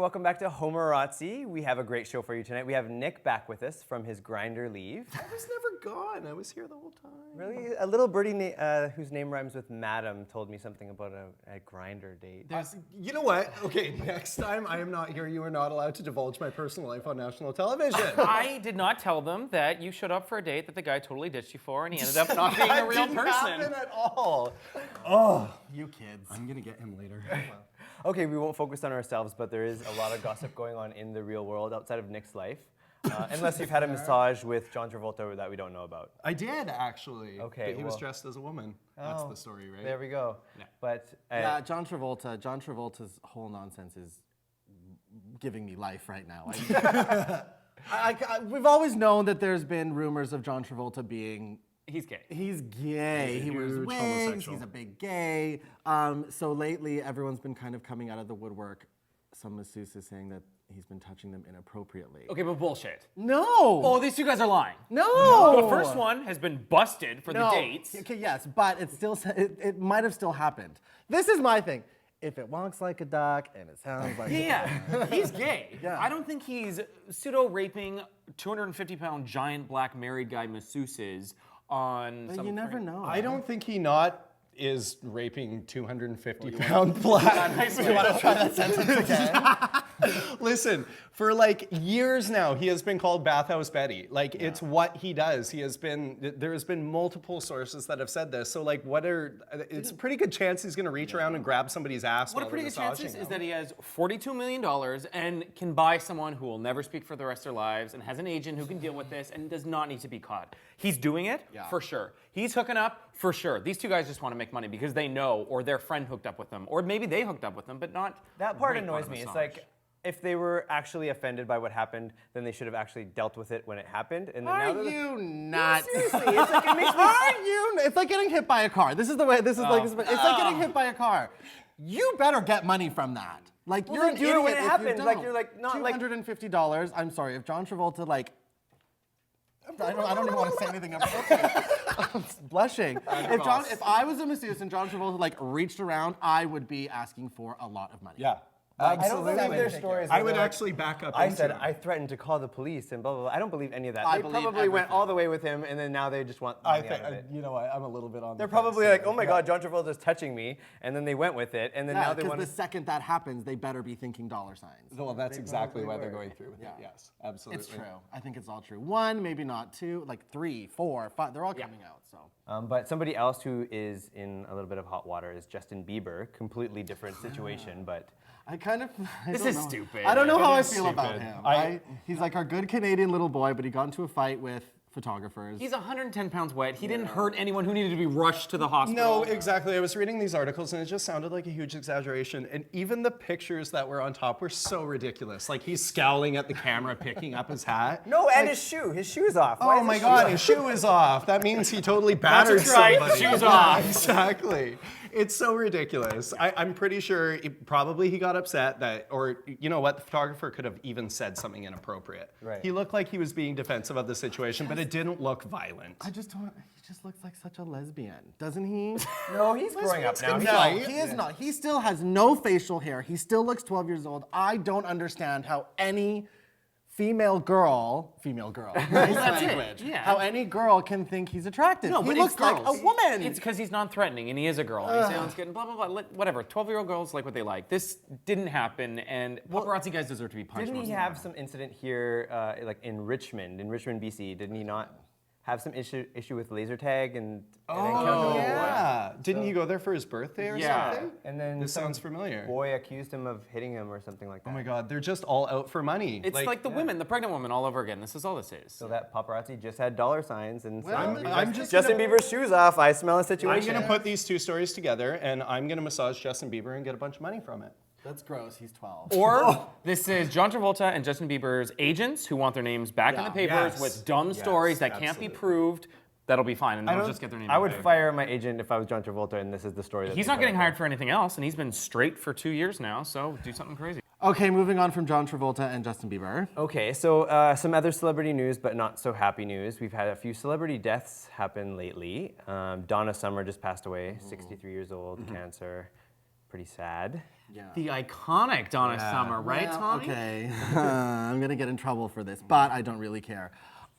welcome back to Homorazzi. We have a great show for you tonight. We have Nick back with us from his grinder leave. I was never gone. I was here the whole time. Really? A little birdie whose name rhymes with Madam told me something about a grinder date. You know what? Okay, next time I am not here, you are not allowed to divulge my personal life on national television. I did not tell them that you showed up for a date that the guy totally ditched you for, and he ended up not being a real person. That didn't happen at all. Oh, you kids. I'm gonna get him later. Okay, we won't focus on ourselves, but there is a lot of gossip going on in the real world outside of Nick's life. Unless you've had a massage with John Travolta that we don't know about. I did, actually. Okay, but he was dressed as a woman. That's the story, right? There we go. Yeah. But yeah, John Travolta's whole nonsense is giving me life right now. We've always known that there's been rumors of John Travolta being... He's gay. He's gay. He wears wigs. Homosexual. He's a big gay. So lately, everyone's been kind of coming out of the woodwork. Some masseuses saying that he's been touching them inappropriately. Okay, but bullshit. No. Oh, these two guys are lying. No. The first one has been busted for the dates. Okay, yes, but it might have still happened. This is my thing. If it walks like a duck and it sounds like Yeah, he's gay. Yeah. I don't think he's pseudo-raping 250-pound giant black married guy masseuses on But some... you never know. I don't think he is raping 250-pound black. You want to try that sentence again? Listen, for like years now, he has been called Bathhouse Betty. Like, it's what he does. There has been multiple sources that have said this. So like, it's a pretty good chance he's gonna reach around and grab somebody's ass. What a pretty good chance is that he has $42 million and can buy someone who will never speak for the rest of their lives and has an agent who can deal with this and does not need to be caught. He's doing it, for sure. He's hooking up, for sure. These two guys just want to make money because they know, or their friend hooked up with them, or maybe they hooked up with them, but not... that part right annoys on a me. It's massage. like, if they were actually offended by what happened, then they should have actually dealt with it when it happened. And then Are now you not? seriously, it's like it makes me. Are you? It's like getting hit by a car. This is the way. It's like getting hit by a car. You better get money from that. Like Well, you're then an do it idiot when it if you happens. Like, don't. you're like, not like- $250. I'm sorry, if John Travolta like. I don't even want to say anything appropriate. I'm blushing. If I was a masseuse and John Travolta like reached around, I would be asking for a lot of money. Yeah. I don't believe their stories. I would actually back up. I into said it. I threatened to call the police and blah blah blah. I don't believe any of that. I They believe probably went everything. all the way with him, and then now they just want I money think, out of it. you know what? I'm a little bit on. They're the probably fence like, oh my God, John Travolta's touching me, and then they went with it, and then now Yeah, they because want the to. second that happens, they better be thinking dollar signs. Well, that's exactly why they're were. going through with it. Yes, absolutely. It's true. I think it's all true. One, maybe not two, like 3, 4, 5. They're all coming out. So. But somebody else who is in a little bit of hot water is Justin Bieber. Completely different situation, but. I kind of. This is stupid. I don't know how I is feel about stupid. him. He's like our good Canadian little boy, but he got into a fight with photographers. He's 110 pounds wet. He didn't hurt anyone who needed to be rushed to the hospital. No, exactly. I was reading these articles and it just sounded like a huge exaggeration. And even the pictures that were on top were so ridiculous. Like he's scowling at the camera, picking up his hat. No, and his shoe. His shoe is off. Why Oh is my his God, shoe his shoe is off. That means he totally battered That's right, somebody. shoes Yeah, off. Exactly. It's so ridiculous. I'm pretty sure probably he got upset that, or you know what, the photographer could have even said something inappropriate. Right. He looked like he was being defensive of the situation, but it didn't look violent. I just don't. He just looks like such a lesbian, doesn't he? No, he's growing up now. No, he is not. He still has no facial hair. He still looks 12 years old. I don't understand how any female girl, nice language, how any girl can think he's attractive. No, he but looks it's like girls. a woman. It's because he's non-threatening and he is a girl. And he sounds good and blah, blah, blah. Whatever. 12-year-old girls like what they like. This didn't happen, and paparazzi guys deserve to be punched. Didn't once he in a have while. some incident here, like in Richmond, BC? Didn't he not have some issue with laser tag and Oh, yeah. Didn't he go there for his birthday or Yeah. something? And then This some sounds familiar. boy accused him of hitting him or something like that. Oh my God, they're just all out for money. It's like the women, the pregnant woman all over again. This is all this is. So that paparazzi just had dollar signs and said, I'm just Justin gonna- Bieber's shoes off. I smell a I'm situation. gonna put these two stories together and I'm gonna massage Justin Bieber and get a bunch of money from it. That's gross. He's 12. Or this is John Travolta and Justin Bieber's agents who want their names back in the papers Yes. with dumb stories that can't be proved. That'll be fine, and they'll just get their name. I in would the paper. fire my agent if I was John Travolta and this is the story. That He's they not getting put out hired for anything else, and he's been straight for 2 years now. So do something crazy. Okay, moving on from John Travolta and Justin Bieber. Okay, so some other celebrity news, but not so happy news. We've had a few celebrity deaths happen lately. Donna Summer just passed away, 63 years old, cancer. pretty sad. The iconic Donna Summer, right, Well, Tommy? Okay, I'm gonna get in trouble for this, but I don't really care.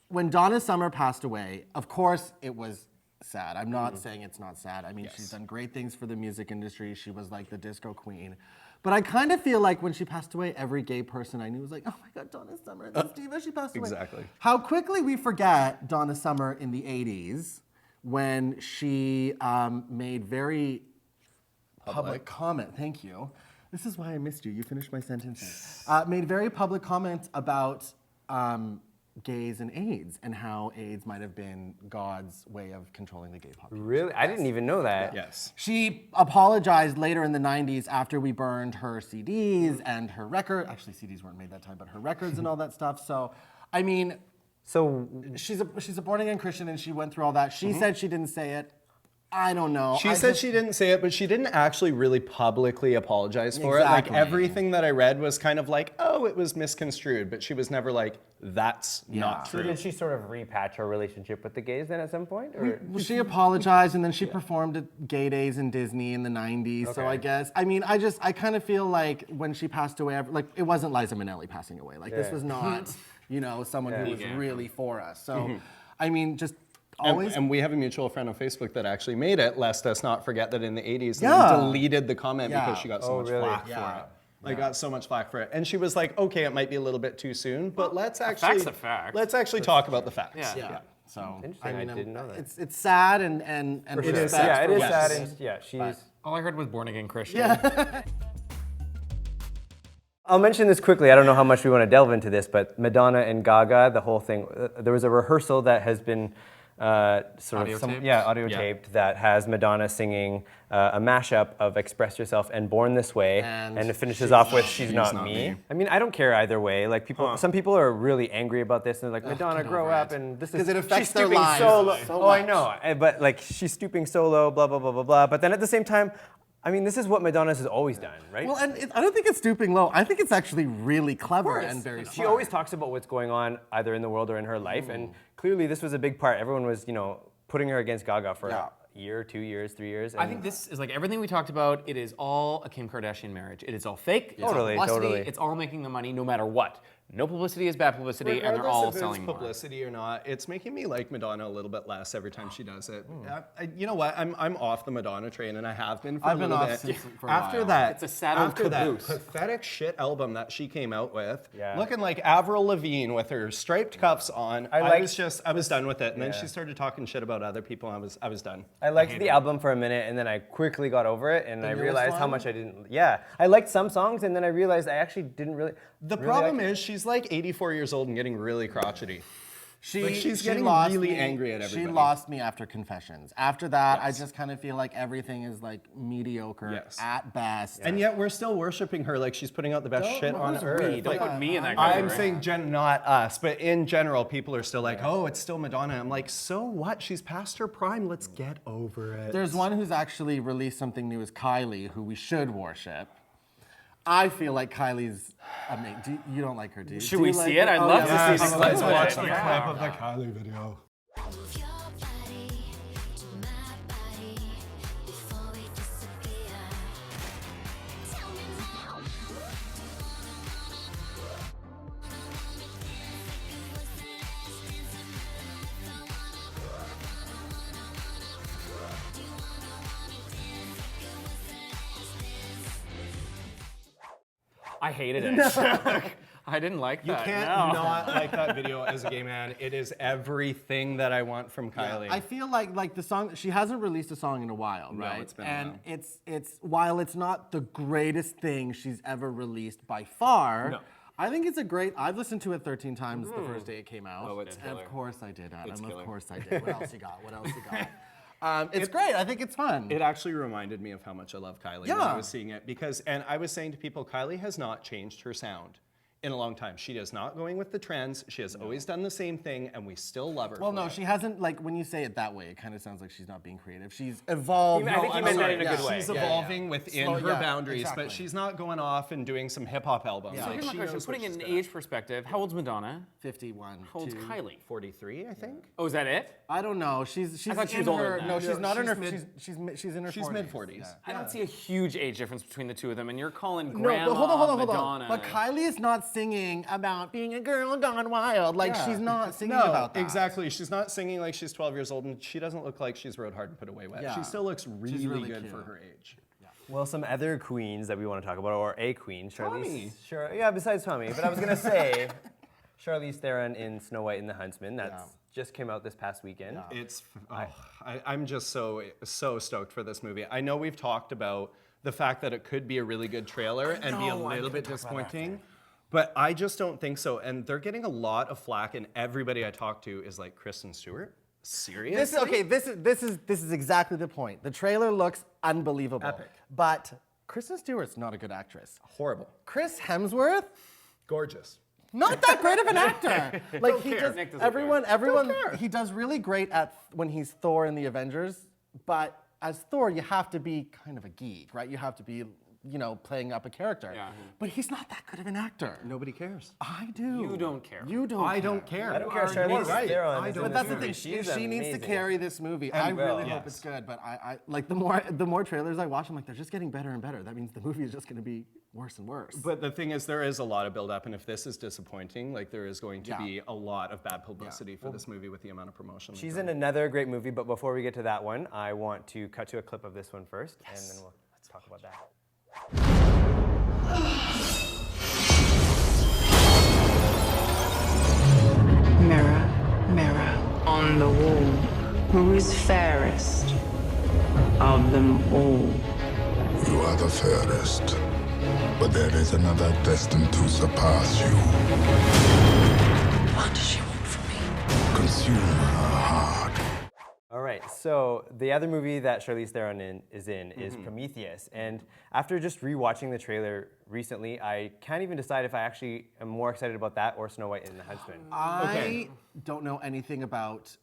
When Donna Summer passed away, of course it was sad. I'm not saying it's not sad. I mean, she's done great things for the music industry. She was like the disco queen. But I kind of feel like when she passed away, every gay person I knew was like, oh my God, Donna Summer, this diva, she passed away. Exactly. How quickly we forget Donna Summer in the 80s when she made very public comment. Thank you. This is why I missed you. You finished my sentences. Made very public comments about gays and AIDS and how AIDS might have been God's way of controlling the gay population. Really? I didn't even know that. Yes. She apologized later in the 90s after we burned her CDs and her record. Actually, CDs weren't made that time, but her records and all that stuff. So, I mean, So she's a born again Christian and she went through all that. She said she didn't say it. I don't know. She said she didn't say it, but she didn't actually really publicly apologize for it. Exactly. Like everything that I read was kind of like, oh, it was misconstrued, but she was never like, that's not So true. did she sort of repatch her relationship with the gays then at some point? Or? She apologized and then she performed at Gay Days in Disney in the 90s. So I guess, I mean, I kind of feel like when she passed away, like it wasn't Liza Minnelli passing away. Like this was not, you know, someone who was really for us. So, I mean, just always. And we have a mutual friend on Facebook that actually made it, lest us not forget that in the 80s, Yeah. and then deleted the comment because she got so much really? flack for it. Like, got so much flack for it. And she was like, okay, it might be a little bit too soon, but let's actually, fact's a fact. let's actually talk about the facts. Yeah. So Interesting, I didn't know that. It's sad and It is respect sad. Yeah, it for is what- sad. And, yeah, she's. All I heard was born again Christian. I'll mention this quickly. I don't know how much we want to delve into this, but Madonna and Gaga, the whole thing. There was a rehearsal that has been Audio taped? audio taped that has Madonna singing a mashup of "Express Yourself" and "Born This Way," And and it finishes off with "She's Not Me." I mean, I don't care either way. Like some people are really angry about this, and they're like, "Madonna, get grow over up!" it. And this 'Cause is it affects she's their stooping lives solo. so Oh, I much. know, but like she's stooping solo, blah blah blah blah blah. But then at the same time, I mean, this is what Madonna has always done, right? Well, and I don't think it's stooping low. I think it's actually really clever and very smart. She always talks about what's going on either in the world or in her life, and clearly this was a big part. Everyone was, putting her against Gaga for a year, 2 years, 3 years. I think this is like everything we talked about. It is all a Kim Kardashian marriage. It is all fake. It's Totally, all publicity. totally. It's all making the money no matter what. No publicity is bad publicity, and they're all Regardless if selling it's more. publicity or not, it's making me like Madonna a little bit less every time she does it. You know what? I'm off the Madonna train, and I have been for I've a been little off bit. since for a After while. that, It's a sad after that caboose. pathetic shit album that she came out with, Yeah. looking like Avril Lavigne with her striped cuffs on, I was done with it. And then she started talking shit about other people, and I was done. I liked the album for a minute, and then I quickly got over it, and I newest realized how one? much I didn't. Yeah, I liked some songs, and then I realized I actually didn't really. The really problem like it. is she's like 84 years old and getting really crotchety. She's she's getting really angry at She everybody. lost me after Confessions. After that, I just kind of feel like everything is like mediocre Yes. at best. And yet we're still worshiping her like she's putting out the best shit on earth. Don't Like, put me in that I'm category. saying not us, but in general, people are still like, oh, it's still Madonna. I'm like, so what? She's past her prime. Let's get over it. There's one who's actually released something new, is Kylie, who we should worship. I feel like Kylie's amazing. You don't like her, do you? Should Do we you like see her? it? I'd Oh, love yeah. to see. Let's some watch footage. the clip of the Kylie video. Move your body to my body before we disappear. Tell me now. I hated it. I didn't like You that. can't no. not like that video as a gay man. It is everything that I want from Kylie. I feel like the song, she hasn't released a song in a while, right? it's been a and while. it's while it's not the greatest thing she's ever released by far. I think it's a great. I've listened to it 13 times the first day it came out. Oh, it's and killer. of course I did, Adam. killer. Of course I did. What else you got? What else you got? It's great. I think it's fun. It actually reminded me of how much I love Kylie when Yeah. I was seeing it and I was saying to people, Kylie has not changed her sound. in a long time. She is not going with the trends. She has always done the same thing, and we still love her. Well, for no, it. she hasn't, like, when you say it that way, it kind of sounds like she's not being creative. She's evolved. I think he meant that in a good way. She's evolving within her yeah, boundaries, exactly. but she's not going off and doing some hip hop albums. Yeah. So Like, here's my she question. knows what Putting it she's in good age perspective, how old's Madonna? 51. How old's 2. Kylie? 43, I think. Oh, is that it? I don't know. She's thought she was in older her, than no, that. she's not in her, She's she's in her 40s. She's mid-40s. I don't see a huge age difference between the two of them, and you're calling No, Grandma but hold on. Madonna. But Kylie is not singing about being a girl gone wild. Like, she's not singing No, about that. exactly. She's not singing like she's 12 years old, and she doesn't look like she's rode hard and put away wet. Yeah. She still looks really, really good cute. for her age. Well, some other queens that we want to talk about, or a queen, Tommy. Yeah, besides Tommy. But I was gonna say, Charlize Theron in Snow White and the Huntsman. That's just came out this past weekend. It's, I'm just so stoked for this movie. I know we've talked about the fact that it could be a really good trailer and be a little bit disappointing, but I just don't think so. And they're getting a lot of flack, and everybody I talk to is like, Kristen Stewart? Seriously? This is exactly the point. The trailer looks unbelievable. Epic. But Kristen Stewart's not a good actress. Horrible. Chris Hemsworth, Gorgeous. not that great of an actor. Like he care. does, Nick doesn't everyone, care. he does really great at when he's Thor in the Avengers. But as Thor, you have to be kind of a geek, right? You have to be, playing up a character. Yeah. But he's not that good of an actor. Nobody cares. I do. You don't care. You don't. I don't care. I don't care. You're Charlize right. Theron I is don't in But that's this the thing. movie. She needs to amazing. carry this movie. I really hope yes. it's good. But I like the more trailers I watch, I'm like, they're just getting better and better. That means the movie is just going to be worse and worse. But the thing is, there is a lot of build-up, and if this is disappointing, like there is going to be a lot of bad publicity for this movie with the amount of promotion. She's in another great movie, but before we get to that one, I want to cut to a clip of this one first, and then let's talk about that. Mirror, mirror on the wall, who is fairest of them all? You are the fairest, but there is another destined to surpass you. What does she want from me? Consume her heart. All right, so the other movie that Charlize Theron is Prometheus, and after just rewatching the trailer recently, I can't even decide if I actually am more excited about that or Snow White and the Huntsman. I don't know anything about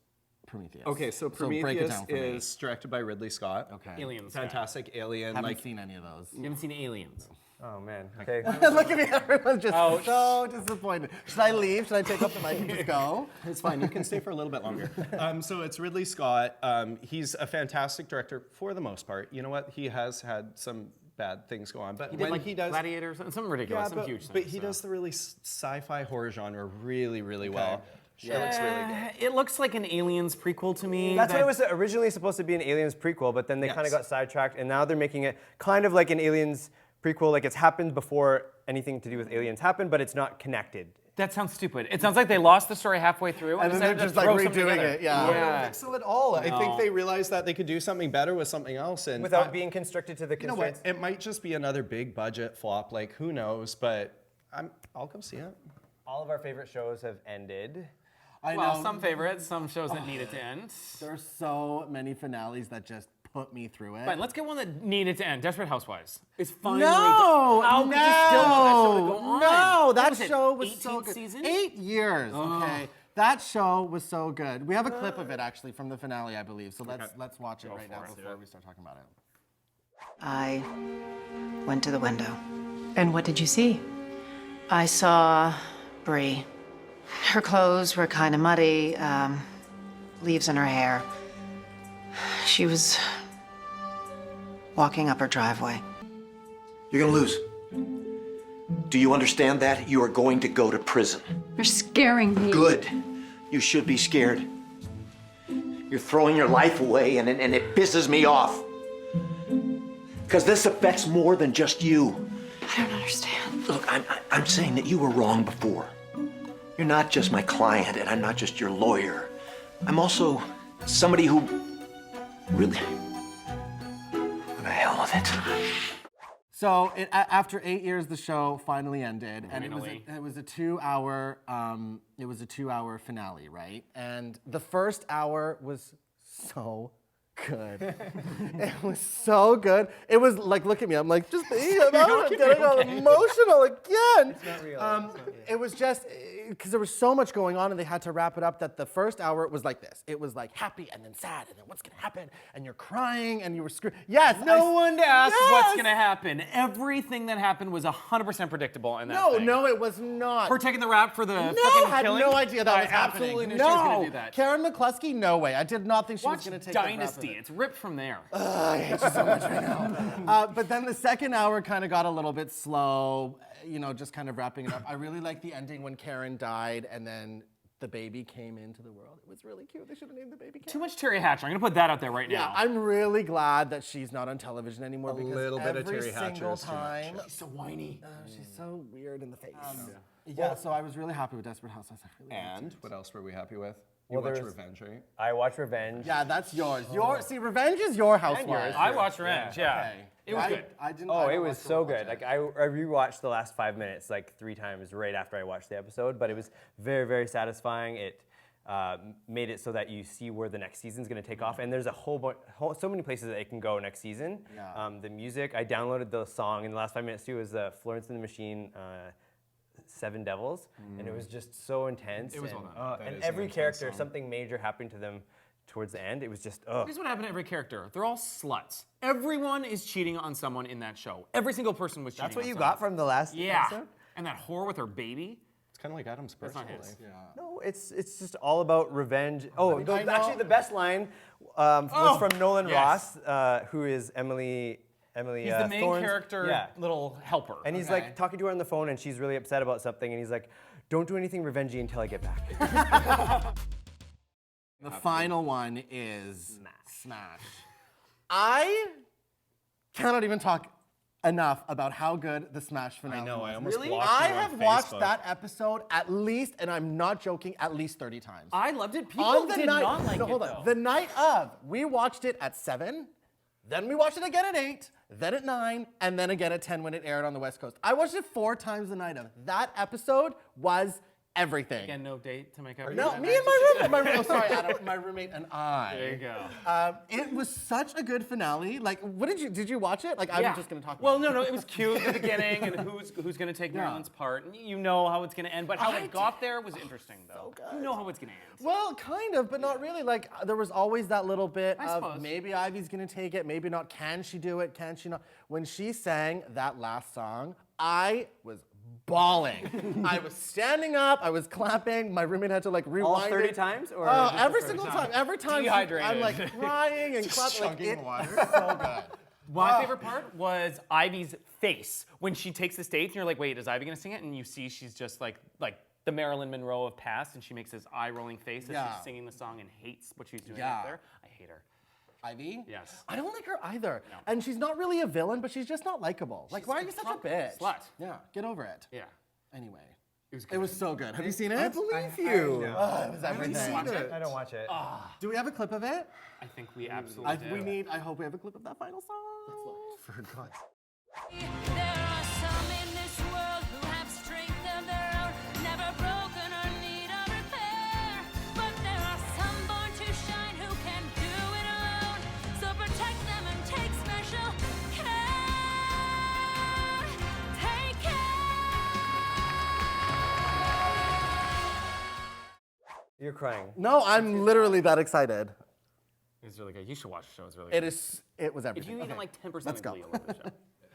Prometheus. Okay, so break it Prometheus down for me. is directed by Ridley Scott. Okay. Aliens. Fantastic alien. Haven't like seen any of those. You haven't seen Aliens. Oh man, okay. Look at me, everyone's just so disappointed. Should I leave? Should I take off the mic and just go? It's fine. You can stay for a little bit longer. So it's Ridley Scott. He's a fantastic director for the most part. You know what? He has had some bad things go on, but He did when like he does, Gladiator, something ridiculous, some huge thing. but he does the really sci-fi horror genre really, really well. It looks really good. It looks like an Aliens prequel to me. That's what it was originally supposed to be, an Aliens prequel, but then they kind of Yes. got sidetracked, and now they're making it kind of like an Aliens prequel, like it's happened before anything to do with aliens happened, but it's not connected. That sounds stupid. It sounds like they lost the story halfway through And then decided they're to just like throw something redoing together. it. Yeah. I don't think so at all. I think No. they realized that they could do something better with something else, and Without being constricted to the you know what? constraints. It might just be another big budget flop. Like who knows? But I'll go see it. All of our favorite shows have ended. I Well, know. some favorites, some shows that needed to end. There's so many finales that just put me through it. Fine, let's get one that needed to end. Desperate Housewives is finally No, done. How could you still want that show to go on? No, What that was it, show was so 18th good. season? 8 years. Okay, that show was so good. We have a clip of it actually from the finale, I believe. So let's watch it right now before we start talking about it. I went to the window. And what did you see? I saw Bree. Her clothes were kind of muddy, leaves in her hair. She was walking up her driveway. You're gonna lose. Do you understand that? You are going to go to prison. You're scaring me. Good. You should be scared. You're throwing your life away, and it pisses me off. Because this affects more than just you. I don't understand. Look, I'm saying that you were wrong before. You're not just my client, and I'm not just your lawyer. I'm also somebody who really... What the hell with it? So after 8 years, the show finally ended, and Finally. it was a 2-hour finale, right? And the first hour was so good. It was so good. It was like, look at me. I'm like, just thinking about it. I'm getting all emotional again. It's not real. It was just, because there was so much going on and they had to wrap it up that the first hour it was like this. It was like happy and then sad and then what's going to happen? And you're crying and you were screaming. Yes. No one asked what's going to happen. Everything that happened was 100% predictable in that thing. No, it was not. We're taking the rap for the No, freaking I had killing? no idea that I was happening. absolutely knew no. she was going to do that. Karen McCluskey, no way. I did not think she was Watch going to take Dynasty. the rap of it. It's ripped from there. I hate you so much right now. But then the second hour kind of got a little bit slow, you know, just kind of wrapping it up. I really liked the ending when Karen died and then the baby came into the world. It was really cute. They should have named the baby Karen. Too much Terry Hatcher. I'm going to put that out there right Yeah, now. I'm really glad that she's not on television anymore because little bit of every Terry Hatcher single is too much. time, She's so whiny. she's so weird in the face. Yeah, so I was really happy with Desperate Housewives. I really liked And it. what else were we happy with? You Well, watched there's- Revenge, right? I watched Revenge. Yeah, that's yours. See, Revenge is your Housewives. I watched Revenge, yeah. Okay. It was good. I didn't. Oh, I it don't was like to so watch good. it. Like I rewatched the last 5 minutes like 3 times right after I watched the episode, but it was very, very satisfying. It made it so that you see where the next season's going to take off, and there's a so many places that it can go next season. Yeah. The music, I downloaded the song in the last 5 minutes too. It was Florence and the Machine. Seven Devils, and it was just so intense. It was and, well done. That and is an every intense character, song. something major happened to them towards the end. It was just, ugh. Here's what happened to every character. They're all sluts. Everyone is cheating on someone in that show. Every single person was cheating That's what on you someone. got from the last Yeah. episode? And that whore with her baby. It's kind of like Adam's personal not his. life. No, it's just all about revenge. Oh, I know. actually, the best line was from Nolan yes. Ross, who is Emily. He's the main Thorne's- character, Yeah. little helper. And he's like talking to her on the phone, and she's really upset about something, and he's like, "Don't do anything revengey until I get back." The final one is Smash. I cannot even talk enough about how good the Smash finale I know, was. I almost Really? blocked I you on have watched Facebook. that episode at least, and I'm not joking, at least 30 times. I loved it. People On the did night, not like no, it, hold though. on. The night of, we watched it at 7, then we watched it again at 8, then at 9, and then again at 10 when it aired on the West Coast. I watched it 4 times the night of. That episode was everything. Again, no date to make up. No, for me that and my roommate. Oh, sorry, Adam. My roommate and I. There you go. It was such a good finale. Like, what did you watch it? Like, I'm just gonna talk. Well, about no, it was cute at the beginning, and who's gonna take Marilyn's part, and you know how it's gonna end. But how it got there was interesting, though. good. You know how it's gonna end. Well, kind of, but not really. Like, there was always that little bit I of suppose. maybe Ivy's gonna take it, maybe not. Can she do it? Can she not? When she sang that last song, I was bawling. I was standing up, I was clapping. My roommate had to like rewind All 30 it. times, or Oh, just the every first single time? time. Every time Dehydrated. I'm like crying and clapping. Like, chugging it water. was so good. My favorite part was Ivy's face when she takes the stage, and you're like, wait, is Ivy gonna sing it? And you see she's just like the Marilyn Monroe of past, and she makes this eye-rolling face as Yeah. she's singing the song and hates what she's doing Yeah. up there. I hate her. Ivy? Yes. I don't like her either. And she's not really a villain, but she's just not likable. Like, why are you such a drunk bitch? slut. Yeah, get over it. Yeah. Anyway. It was It was so good. Have you seen it? I believe you. It was everything. I don't watch it. Do we have a clip of it? I think we absolutely do. I hope we have a clip of that final song. For God's There are some in this world who have strength of their own, never broken or need a repair. But there are some born to shine who can do it alone. So protect them and take special care. Take care. You're crying. No, I'm literally that excited. It's really good. You should watch the show. It's really good. It was If everything. you even Okay. like 10% Let's of go. Glee, you'll love the show.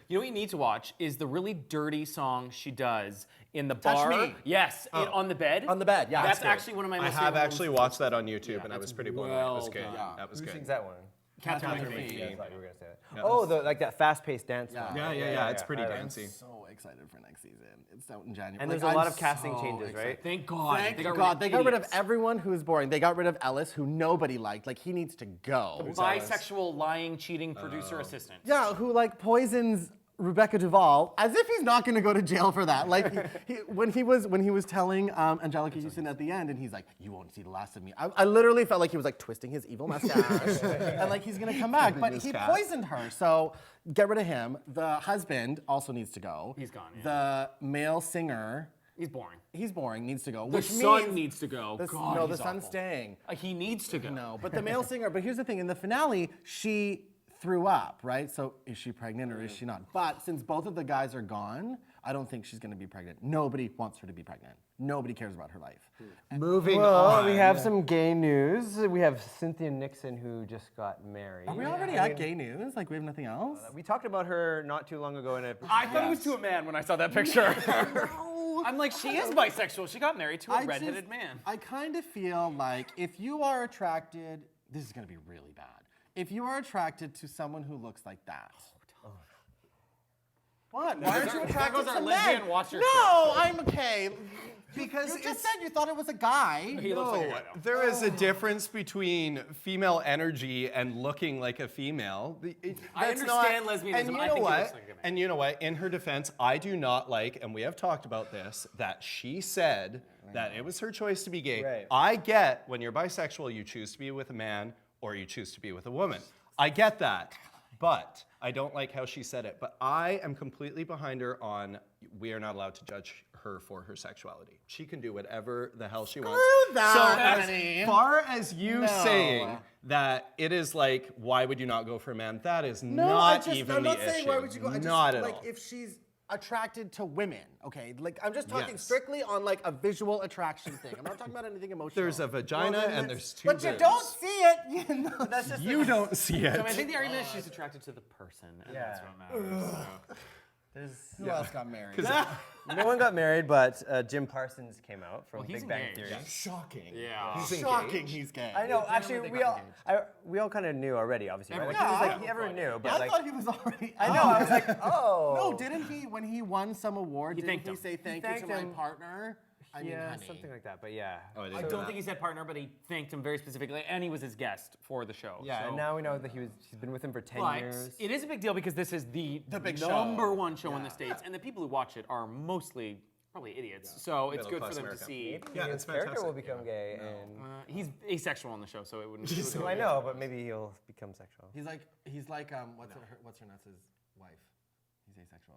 You know what you need to watch is the really dirty song she does in the Touch bar. Me. Yes, on the bed. On the bed, yeah. That's That's good. actually one of my I most have favorite actually ones. watched that on YouTube, and I that's was pretty blown away. It was well good. done. That was Who good. sings that one? Catherine Catherine McPhee. McPhee. I thought you were gonna say that. Yeah. Oh, like that fast-paced dance Yeah. one. Yeah, it's pretty I like it. dancey. So excited for next season. It's out in January. And Like, there's a I'm lot of casting so changes, excited. right? Thank God. Thank They God. They got rid of idiots. everyone who was boring. They got rid of Ellis, who nobody liked. Like, he needs to go. Bisexual, lying, cheating producer assistant. Yeah, who like poisons Rebecca Duvall, as if he's not going to go to jail for that. Like when he was telling Angelica Houston at the end, and he's like, "You won't see the last of me." I literally felt like he was like twisting his evil mustache, and like he's going to come back. But he poisoned her, so get rid of him. The husband also needs to go. He's gone, yeah. The male singer. He's boring. He's boring, needs to go. The Which son means needs to go. the, God, no, the he's son's awful. staying. He needs to go. No, but the male singer, but here's the thing, in the finale, she threw up, right? So is she pregnant or is she not? But since both of the guys are gone, I don't think she's gonna be pregnant. Nobody wants her to be pregnant. Nobody cares about her life. Moving Well, on. we have some gay news. We have Cynthia Nixon who just got married. Are we already at gay news? Like we have nothing else? We talked about her not too long ago in a. I thought it was to a man when I saw that picture. I'm like, she is bisexual. She got married to a redheaded man. I kind of feel like if you are attracted, this is gonna be really bad. If you are attracted to someone who looks like that. What? Why aren't you attracted goes to our men? lesbian watcher No, I'm okay. Because You just said you thought it was a guy. He looks like a guy, though. there is a difference between female energy and looking like a female. I That's understand not- lesbianism. And you I know think he what? looks like a man. And you know what? In her defense, I do not like, and we have talked about this, that she said that it was her choice to be gay. Right. I get when you're bisexual, you choose to be with a man or you choose to be with a woman. I get that. But I don't like how she said it. But I am completely behind her on we are not allowed to judge her for her sexuality. She can do whatever the hell she wants. that, So Annie. as far as you No. saying that it is like, why would you not go for a man? That is No, not I'm even not the saying issue. why would you go. I just, Not at like all. if she's attracted to women, okay? Like I'm just talking Yes. strictly on like a visual attraction thing. I'm not talking about anything emotional. There's a vagina then and that's- there's two But you boobs. don't see it. You know. That's just You don't see it. So I think the argument is she's attracted to the person, and that's what matters. Who else got married? No one got married, but Jim Parsons came out from he's Big Bang engaged. Theory. Shocking. Yeah. Shocking. He's gay. I know. Actually, they we got we all kind of knew already, obviously. Right? Like, Everyone- he was Yeah, like, everyone knew, but I like, thought he was already. I know. I was like, oh. No, didn't he? When he won some award, didn't thanked he him. say thank you thanked to my him. partner? I mean, yeah, honey. something like that. But yeah. I don't think he said partner, but he thanked him very specifically, and he was his guest for the show. Yeah, so. and now we know that he's been with him for 10 But years. it is a big deal because this is the big number show. one show in the States, and the people who watch it are mostly probably idiots. So it's good for Middle-class them America. to see. Yeah, his it's character fantastic. will become gay, and He's asexual on the show, so it wouldn't. I know, but maybe he'll become sexual. He's like what's her nuts' wife? He's asexual.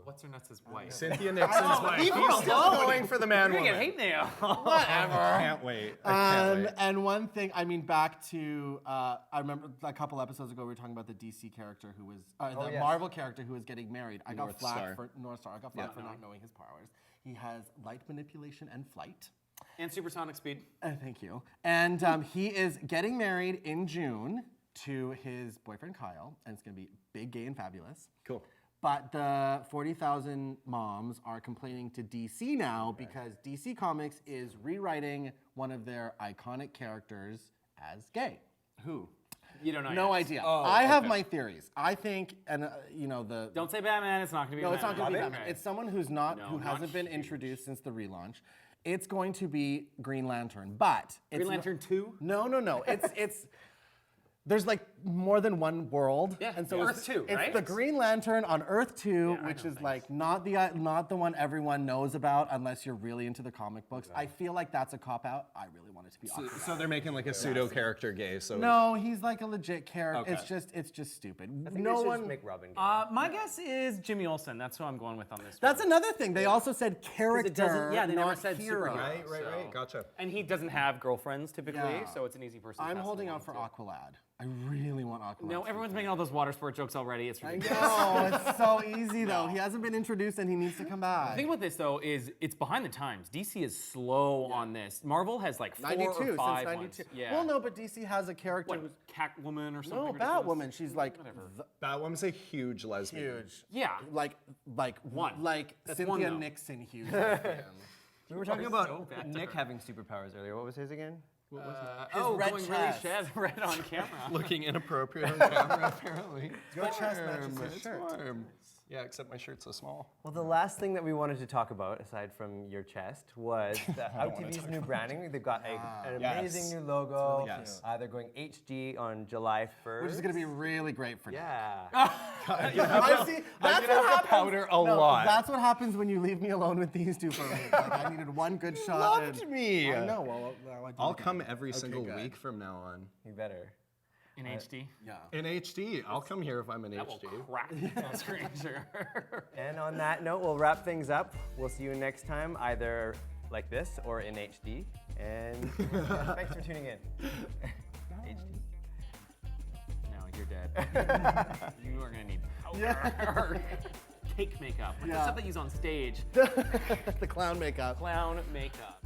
What's her nuts' wife? Cynthia Nixon's wife. He's still going for the man You're gonna woman. get hate mail. I can't wait. I can't wait. And one thing, I mean, back to I remember a couple episodes ago we were talking about the DC character who was the yes. Marvel character who was getting married. I got North flack Star. for North Star. I got flack for not knowing his powers. He has light manipulation and flight. And supersonic speed. Thank you. And he is getting married in June to his boyfriend Kyle, and it's gonna be big, gay, and fabulous. Cool. But the 40,000 moms are complaining to DC now because DC Comics is rewriting one of their iconic characters as gay. Who? You don't know. No yet. idea. Oh, I have okay. my theories. I think, and you know, the Don't say Batman. It's not gonna be. no, it's not going to be Batman. Batman. Okay. It's someone who's not, No, who not hasn't been huge. introduced since the relaunch. It's going to be Green Lantern, but it's Green Lantern 2? No. It's there's like more than one world, Yeah, and so Earth it's, 2, it's right? the Green Lantern on Earth 2, I which know is like not the one everyone knows about unless you're really into the comic books. I feel like that's a cop out. I really want it to be Aquaman. So they're making like a pseudo character gay. So No, he's like a legit character. Okay. It's just stupid. I think no they should one. just make Robin gay. My guess is Jimmy Olsen. That's who I'm going with on this. That's one. another thing. They also said character, yeah, they never not said hero. superhero. Right. Gotcha. And he doesn't have girlfriends typically, Yeah. so it's an easy person. to I'm pass holding along out for to. Aqualad. I really want Aqualad. No, everyone's making all those water sport jokes already. It's I ridiculous. know, it's so easy though. He hasn't been introduced and he needs to come back. The thing about this though is it's behind the times. DC is slow on this. Marvel has like 4 92 or since 5 92. ones. Yeah. Well, no, but DC has a character What, who's Catwoman or something? no ridiculous? Batwoman. She's like Batwoman's a huge lesbian. huge. Yeah. Like One. Like That's one, Cynthia though. Nixon huge. We were talking so about bad. Nick having superpowers earlier. What was his again? red going chest. really red on camera. Looking inappropriate on camera, apparently. Your chest matches his It's shirt. warm. Yeah, except my shirt's so small. Well, the last thing that we wanted to talk about, aside from your chest, was the OutTV's new branding. They've got an yes. amazing new logo. Yes. They're going HD on July 1st. Which is going to be really great for Nick. Yeah. I see. I'm That's gonna what have to happens. powder a No, lot. That's what happens when you leave me alone with these two for a week. Like, I needed one good shot. Loved and- me. I know. Well, I did I'll again. come every Okay, single good. week from now on. You better. In HD. Yeah. In HD. I'll come here if I'm in That will HD. crack the screen, sure. And on that note, we'll wrap things up. We'll see you next time, either like this or in HD. And thanks for tuning in. HD. No, you're dead. You are gonna need powder. Cake makeup. Like the stuff they use on stage. The clown makeup. Clown makeup.